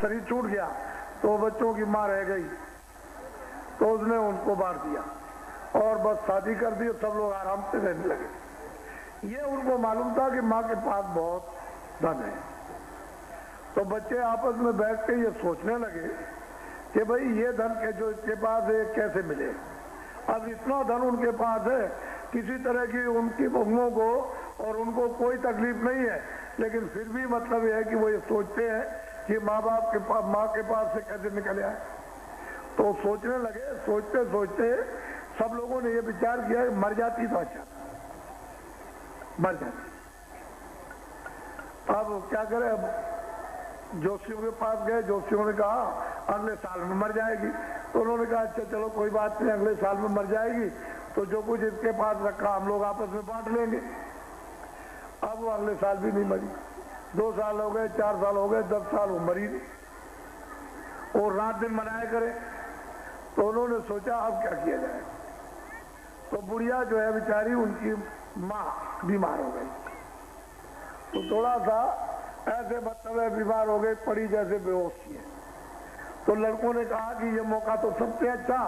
शरीर छूट गया तो बच्चों की माँ रह गई, तो उसने उनको बांट दिया और बस शादी कर दी और सब लोग आराम से रहने लगे। ये उनको मालूम था कि माँ के पास बहुत धन है। तो बच्चे आपस में बैठ के ये सोचने लगे कि भाई ये धन के जो इसके पास है कैसे मिले। अब इतना धन उनके पास है, किसी तरह की उनकी बहुओं को और उनको कोई तकलीफ नहीं है, लेकिन फिर भी मतलब यह है कि वो ये सोचते हैं कि माँ के पास से कैसे निकले आए। तो सोचने लगे, सोचते सोचते सब लोगों ने ये विचार किया कि मर जाती तो अच्छा, मर जाती। अब क्या करें, अब जोशियों के पास गए, जोशियों ने कहा अगले साल में मर जाएगी। तो उन्होंने कहा अच्छा चलो कोई बात नहीं, अगले साल में मर जाएगी तो जो कुछ इसके पास रखा हम लोग आपस में बांट लेंगे। अब वो अगले साल भी नहीं मरी। 2 साल हो गए, 4 साल हो गए, 10 साल वो मरी नहीं और रात दिन मनाया करे। तो उन्होंने सोचा अब क्या किया जाए। तो बुढ़िया जो है बेचारी, उनकी माँ बीमार हो गई, तो थोड़ा सा ऐसे मतलब है बीमार हो गई, पड़ी जैसे बेहोश थी। तो लड़कों ने कहा कि ये मौका तो सबसे अच्छा,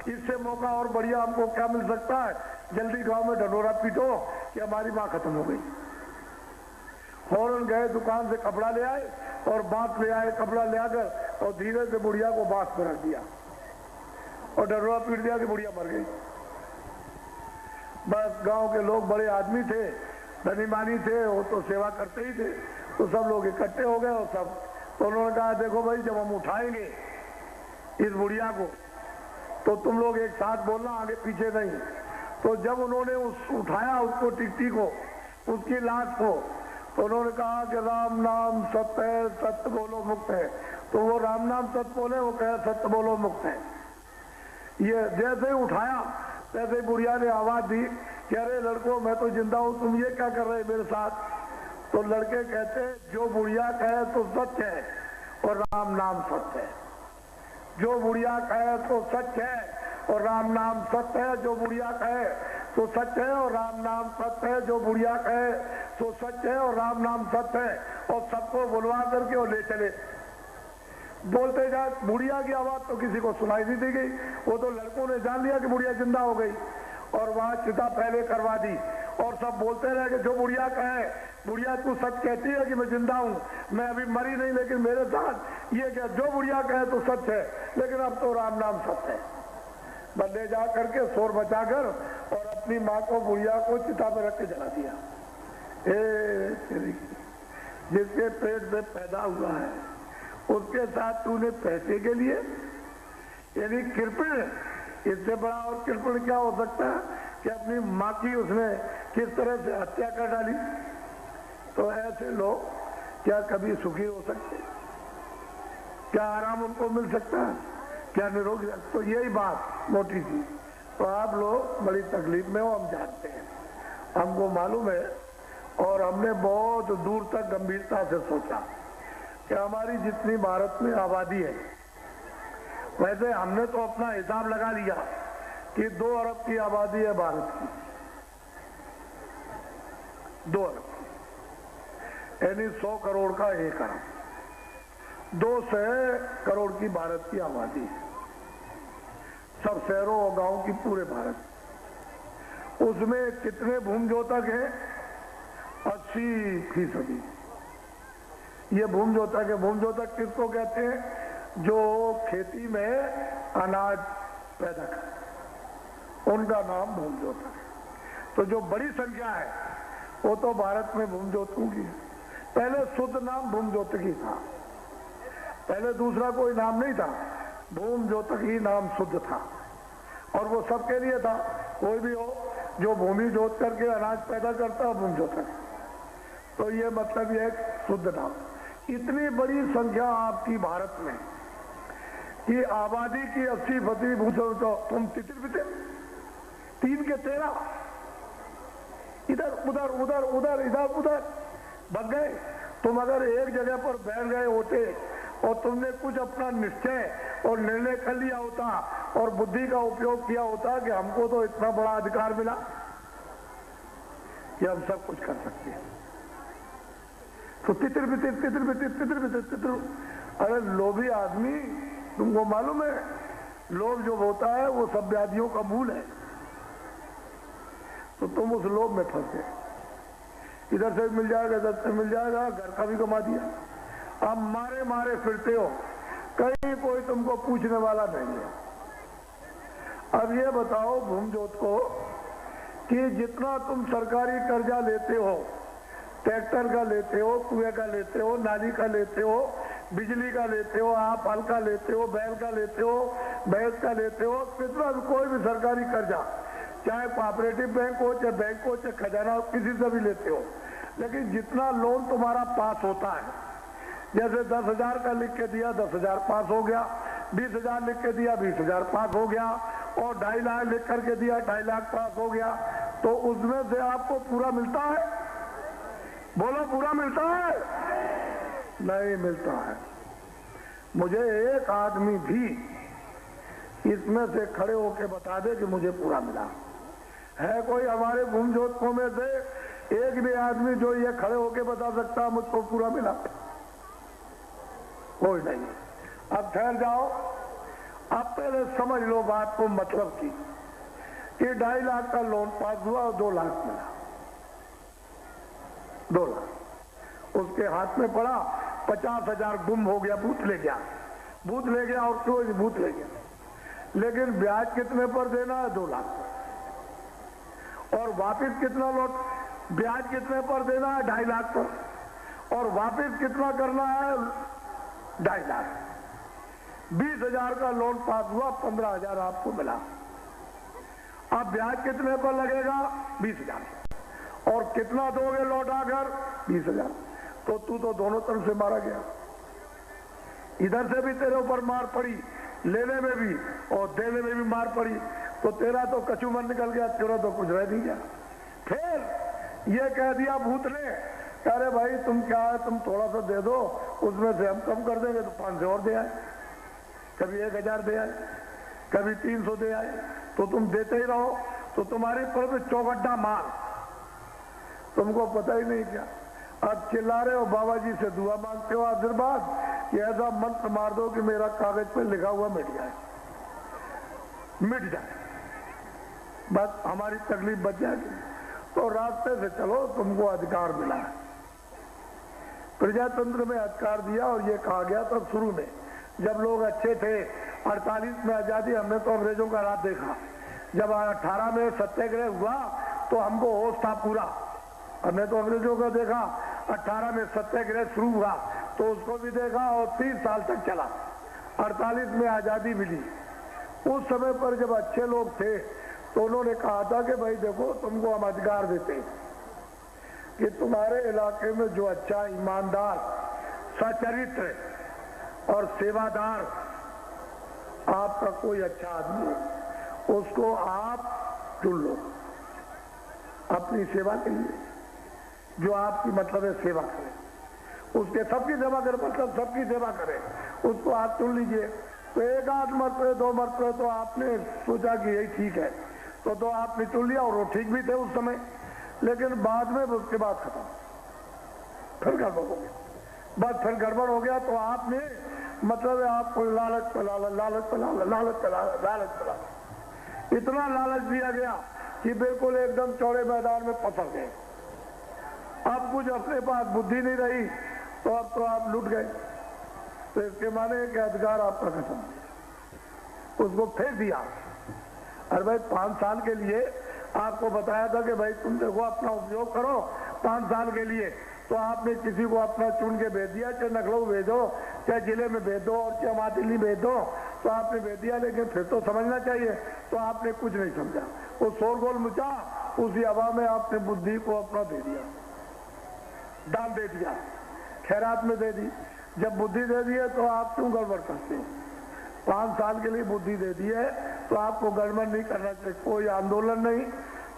इससे मौका और बढ़िया हमको क्या मिल सकता है, जल्दी गांव में ढंढोरा पीटो कि हमारी माँ खत्म हो गई। फौरन गए दुकान से कपड़ा ले आए और बांस ले आए, कपड़ा ले आकर और धीरे से बुढ़िया को बांस में रख दिया और ढंढोरा पीट दिया कि बुढ़िया मर गई। बस गांव के लोग बड़े आदमी थे, धनी मानी थे, वो तो सेवा करते ही थे, तो सब लोग इकट्ठे हो गए और सब। तो उन्होंने कहा देखो भाई, जब हम उठाएंगे इस बुढ़िया को तो तुम लोग एक साथ बोलना, आगे पीछे नहीं। तो जब उन्होंने उठाया उसको, टिकटी को, उसकी लाश को, तो उन्होंने कहा कि राम नाम सत्य है, सत्य बोलो मुक्त है। तो वो राम नाम सत्य बोले, वो कहे सत्य बोलो मुक्त है। ये जैसे ही उठाया तैसे ही बुढ़िया ने आवाज दी कि अरे लड़कों, मैं तो जिंदा हूं, तुम ये क्या कर रहे मेरे साथ। तो लड़के कहते जो बुढ़िया कहे तो सच है और राम नाम सत्य है। जो बुढ़िया कहे तो सच है और राम नाम सत्य है। जो बुढ़िया कहे तो सच है और राम नाम सत्य है। जो बुढ़िया कहे तो सच है और राम नाम सत्य है। और सबको बुलवा करके और ले चले। बोलते जा, बुढ़िया की आवाज तो किसी को सुनाई नहीं दी गई। वो तो लड़कों ने जान लिया कि बुढ़िया जिंदा हो गई और वहां चिता पहले करवा दी और सब बोलते रहे कि जो बुढ़िया कहे, बुढ़िया तू सच कहती है कि मैं जिंदा हूं, मैं अभी मरी नहीं, लेकिन मेरे साथ ये क्या, जो बुढ़िया कहे तो सच है, लेकिन अब तो राम नाम सत्य है। बल्ले जा करके शोर बचाकर और अपनी माँ को, बुढ़िया को चिता पर रख के जला दिया। जिसके पेट से पैदा हुआ है उसके साथ तूने पैसे के लिए, यानी कृपण, इससे बड़ा और कृपण क्या हो सकता है कि अपनी माँ की उसने किस तरह से हत्या कर डाली। तो ऐसे लोग क्या कभी सुखी हो सकते? क्या आराम उनको मिल सकता है? क्या निरोगी? तो यही बात मोटी सी। तो आप लोग बड़ी तकलीफ में हो, हम जानते हैं, हमको मालूम है। और हमने बहुत दूर तक गंभीरता से सोचा कि हमारी जितनी भारत में आबादी है, वैसे हमने तो अपना हिसाब लगा लिया कि 2 अरब की आबादी है भारत की, 2 अरब, यानी 100 करोड़ का 1 अरब, 200 करोड़ की भारत की आबादी है, सब शहरों और गांवों की पूरे भारत। उसमें कितने भूमि-जोतक हैं? 80%। ये भूमि-जोतक है। भूमि-जोतक किसको कहते हैं? जो खेती में अनाज पैदा कर, उनका नाम भूमि-जोतक है। तो जो बड़ी संख्या है वो तो भारत में भूमि-जोतकों की है। पहले शुद्ध नाम भूमि-जोतक ही था, पहले दूसरा कोई नाम नहीं था, भूमि-जोतक ही नाम शुद्ध था और वो सबके लिए था। कोई भी हो जो भूमि जोत करके अनाज पैदा करता है, भूमि-जोतक। तो ये मतलब ये शुद्ध नाम। इतनी बड़ी संख्या आपकी भारत में कि आबादी की 80% भूमि, तो तुम तितर-बितर 3 के 13 इधर उधर उधर उधर इधर उधर भग गए। तुम अगर एक जगह पर बैठ गए होते और तुमने कुछ अपना निश्चय और निर्णय कर लिया होता और बुद्धि का उपयोग किया होता कि हमको तो इतना बड़ा अधिकार मिला कि हम सब कुछ कर सकते हैं, तो तितर बितर अरे लोभी आदमी, तुमको मालूम है लोभ जो होता है वो सब व्याधियों का मूल है। तो तुम उस लोभ में फंस गए, इधर से मिल जाएगा इधर से मिल जाएगा, घर का भी कमा दिया, अब मारे मारे फिरते हो, कहीं कोई तुमको पूछने वाला नहीं है। अब ये बताओ भूमजोत को कि जितना तुम सरकारी कर्जा लेते हो, ट्रैक्टर का लेते हो, कुएं का लेते हो, नाली का लेते हो, बिजली का लेते हो, आप हल का लेते हो, बैल का लेते हो, भैंस का लेते हो, कितना भी कोई भी सरकारी कर्जा, चाहे कोऑपरेटिव बैंक हो, चाहे बैंक हो, चाहे खजाना हो, किसी से भी लेते हो, लेकिन जितना लोन तुम्हारा पास होता है, जैसे 10,000 का लिख के दिया 10,000 पास हो गया, 20,000 लिख के दिया 20,000 पास हो गया, और 2.5 लाख लिख करके दिया 2.5 लाख पास हो गया, तो उसमें से आपको पूरा मिलता है? बोलो पूरा मिलता है? नहीं मिलता है। मुझे एक आदमी भी इसमें से खड़े होके बता दे कि मुझे पूरा मिला है? कोई हमारे भूमजोतकों में से एक भी आदमी जो ये खड़े होके बता सकता मुझको पूरा मिला? कोई नहीं। अब ठहर जाओ, अब पहले समझ लो बात को मतलब की कि 2.5 लाख का लोन पास हुआ और 2 लाख मिला, 2 लाख उसके हाथ में पड़ा, 50,000 गुम हो गया, भूत ले गया और क्यों भूत ले गया, लेकिन ब्याज कितने पर देना है? 2 लाख, और वापिस कितना लौट, ब्याज कितने पर देना है? 2.5 लाख पर, और वापिस कितना करना है? 2.5 लाख। 20,000 का लोन पास हुआ, 15,000 आपको मिला। अब ब्याज कितने पर लगेगा? 20,000, और कितना दोगे लौटा कर? 20,000। तो तू तो दोनों तरफ से मारा गया, इधर से भी तेरे ऊपर मार पड़ी, लेने में भी और देने में भी मार पड़ी, तो तेरा तो कचूमर निकल गया, तेरा तो कुछ रह नहीं गया। फिर ये कह दिया भूत ने, अरे भाई तुम क्या है, तुम थोड़ा सा दे दो, उसमें से हम कम कर देंगे, तो 500 और दे आए, कभी 1,000 दे आए, कभी 300 दे आए, तो तुम देते ही रहो, तो तुम्हारी तरफ चौगड्डा मार, तुमको पता ही नहीं क्या। अब चिल्ला रहे हो, बाबा जी से दुआ मांगते हो आशीर्वाद कि ऐसा मंत्र मार दो कि मेरा कागज पे लिखा हुआ मिट जाए, बस हमारी तकलीफ बच जाएगी। तो रास्ते से चलो, तुमको अधिकार मिला है, प्रजातंत्र में अधिकार दिया, और ये कहा गया तब शुरू में जब लोग अच्छे थे, 48 में आजादी, हमने तो अंग्रेजों का रात देखा, जब 18 में सत्याग्रह हुआ तो हमको होश था पूरा, हमने तो अंग्रेजों का देखा। 18 में सत्याग्रह शुरू हुआ तो उसको भी देखा, और 30 साल तक चला, 48 में आजादी मिली। उस समय पर जब अच्छे लोग थे तो उन्होंने कहा था कि भाई देखो, तुमको हम अधिकार देते कि तुम्हारे इलाके में जो अच्छा, ईमानदार, सचरित्र और सेवादार आपका कोई अच्छा आदमी है, उसको आप चुन लो अपनी सेवा के लिए, जो आपकी मतलब है सेवा करे, उसके सबकी सेवा करे, मतलब सबकी सेवा करे, उसको आप चुन लीजिए। तो एक आध मरतबे 2 मरतबे तो आपने सोचा कि यही ठीक है, तो आपने चुन लिया, और वो ठीक भी थे उस समय, लेकिन बाद में उसके बाद खत्म, फिर गड़बड़ हो गया, बस फिर गड़बड़ हो गया। तो आपने मतलब है आपको लालच पे लालच, इतना लालच दिया गया कि बिल्कुल एकदम चौड़े मैदान में फंस गए। अब कुछ अपने पास बुद्धि नहीं रही, तो अब तो आप लूट गए। तो इसके माने कि अधिकार आपका खत्म, उसको फेंक दिया। अरे भाई 5 साल के लिए आपको बताया था कि भाई तुम देखो अपना उपयोग करो 5 साल के लिए, तो आपने किसी को अपना चुन के भेज दिया, चाहे लखनऊ भेजो, चाहे जिले में भेज दो, और चाहे वहां दिल्ली भेज दो, तो आपने भेज दिया, लेकिन फिर तो समझना चाहिए। तो आपने कुछ नहीं समझा, वो शोरगोल मचा, उसी हवा में आपने बुद्धि को अपना दे दिया, दान दे दिया, खैरात में दे दी। जब बुद्धि दे दी है तो आप क्यों गड़बड़ करते हो? 5 साल के लिए बुद्धि दे दी है तो आपको गड़बड़ नहीं करना चाहिए। कोई आंदोलन नहीं,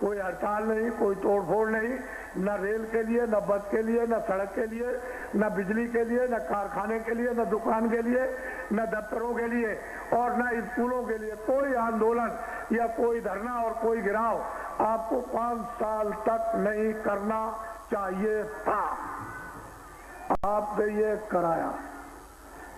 कोई हड़ताल नहीं, कोई तोड़फोड़ नहीं, न रेल के लिए, न बस के लिए, न सड़क के लिए, न बिजली के लिए, न कारखाने के लिए, न दुकान के लिए, न दफ्तरों के लिए, और न स्कूलों के लिए। कोई आंदोलन या कोई धरना और कोई गिराव आपको 5 साल तक नहीं करना चाहिए था। आपने ये कराया,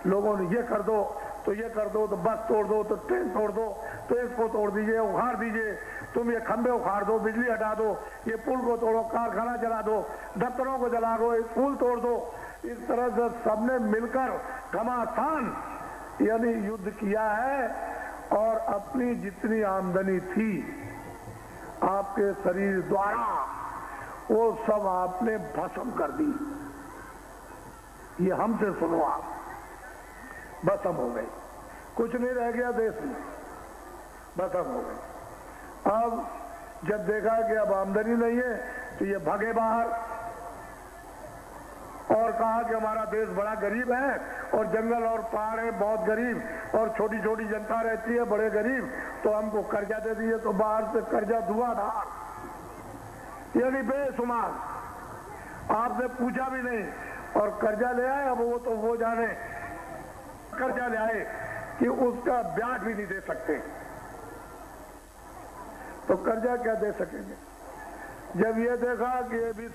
लोगों ने ये कर दो तो ये कर दो, तो बस तोड़ दो, तो ट्रेन तोड़ दो, तो इसको तोड़ दीजिए, उखाड़ दीजिए, तुम ये खंबे उखाड़ दो, बिजली हटा दो, ये पुल को तोड़ो, कारखाना जला दो, दफ्तरों को जला दो, स्कूल तोड़ दो। इस तरह से सबने मिलकर घमासान यानी युद्ध किया है और अपनी जितनी आमदनी थी आपके शरीर द्वारा वो सब आपने भस्म कर दी। ये हमसे सुनो आप, भस्म हो गई, कुछ नहीं रह गया देश में, भस्म हो गई। अब जब देखा कि अब आमदनी नहीं है तो ये भागे बाहर और कहा कि हमारा देश बड़ा गरीब है और जंगल और पहाड़ है बहुत गरीब और छोटी छोटी जनता रहती है बड़े गरीब, तो हमको कर्जा दे दिए। तो बाहर से कर्जा धुआंधार यानी बेशुमार, आपने पूछा भी नहीं और कर्जा ले आए। अब वो तो वो जाने कर्जा ले आए कि उसका ब्याज भी नहीं दे सकते, तो कर्जा क्या दे सकेंगे। जब ये देखा कि ये भी